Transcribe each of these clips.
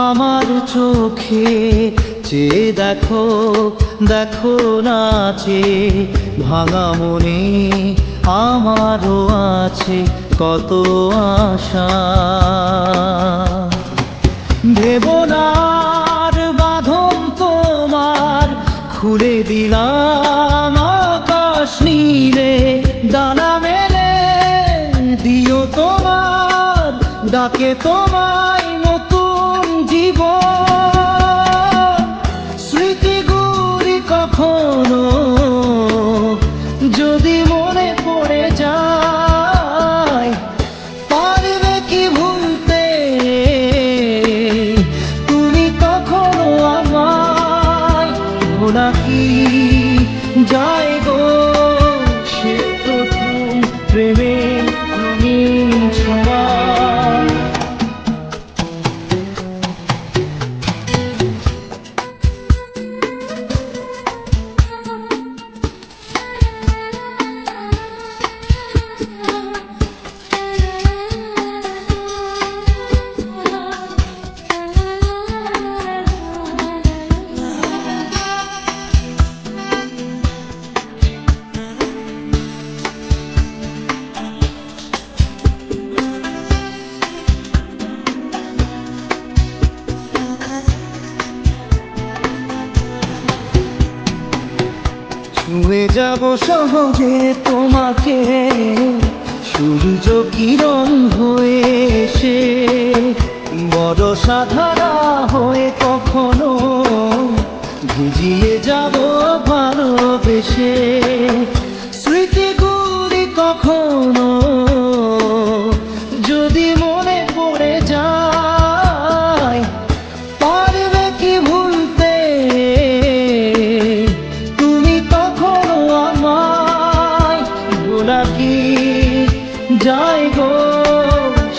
আমার চোখে চেয়ে দেখো, দেখো নাচে ভাঙা মনে আমারও আছে কত আশা। ভেবনার বাঁধন তোমার খুলে দিলাম আকাশ নীলে, ডানা মেলে দিও তোমার ডাকে তোমায় নতুন জীবন। স্মৃতিগুলি কখনো যদি মনে পড়ে যায়, পারবে কি ভুলতে তুমি কখনো আমায়? ভোলা কি যায় গো সে প্রথম প্রেমের রঙিন ছোঁয়া। ছুঁয়ে যাব সহজে তোমাকে সূর্য কিরণ হয়ে এসে, বর্ষা ধারা হয়ে কখনো ভিজিয়ে যাব ভালোবেসে। স্মৃতিগুলি কখনো যদি মনে পড়ে যায়, পারবে কি ভুলতে তুমি কখনো আমায়? ভোলা কি যায় গো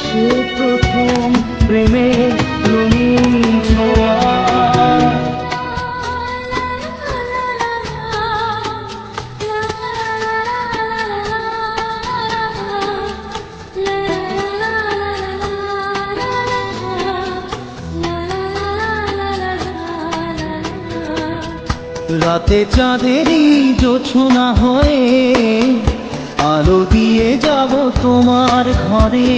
সে প্রথম প্রেমের রঙিন ছোঁয়া। রাতে চাঁদেরই জোছনা হয়ে আলো দিয়ে যাব তোমার ঘরে,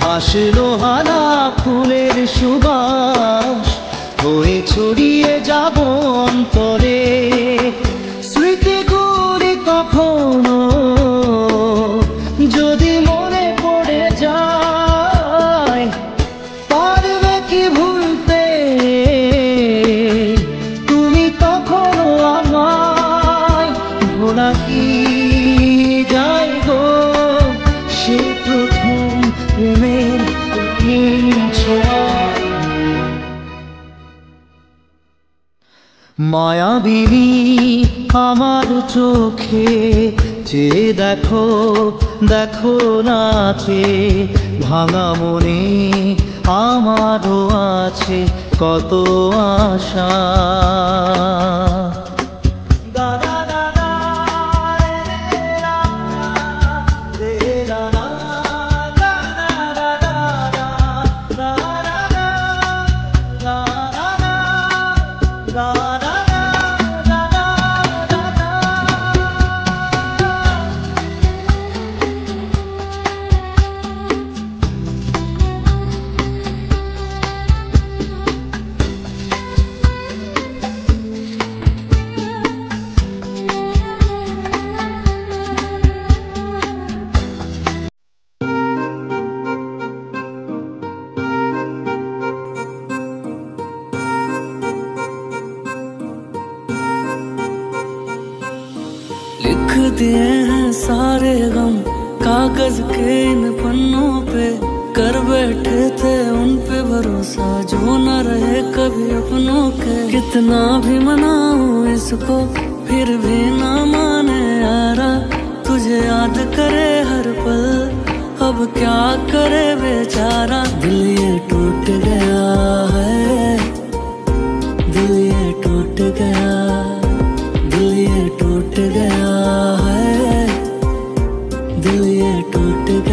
হাসলো হানা ফুলের সুবাস হয়ে ছড়িয়ে যাব অন্তরে। স্মৃতিগুলি কখনো যদি মনে পড়ে যায়, পারবে কি ভুলতে তুমি কখনো আমায়? ভোলা কি যায় গো সে প্রথম প্রেমের রঙিন ছোঁয়া। মায়াবিনী আমার চোখে চেয়ে দেখো, দেখো নাচে ভাঙা মনে আমারও আছে কত আশা। लिख दिए हैं सारे गम कागज के इन पन्नों पे, कर बैठे थे उन पे भरोसा जो न रहे कभी अपनों के। कितना भी मनाऊं इसको फिर भी ना माने यारा, तुझे याद करे हर पल अब क्या करे बेचारा। दिल ये टूट गया है, दिल ये टूट गया, दिल ये टूट गया है, दिल ये टूट गया।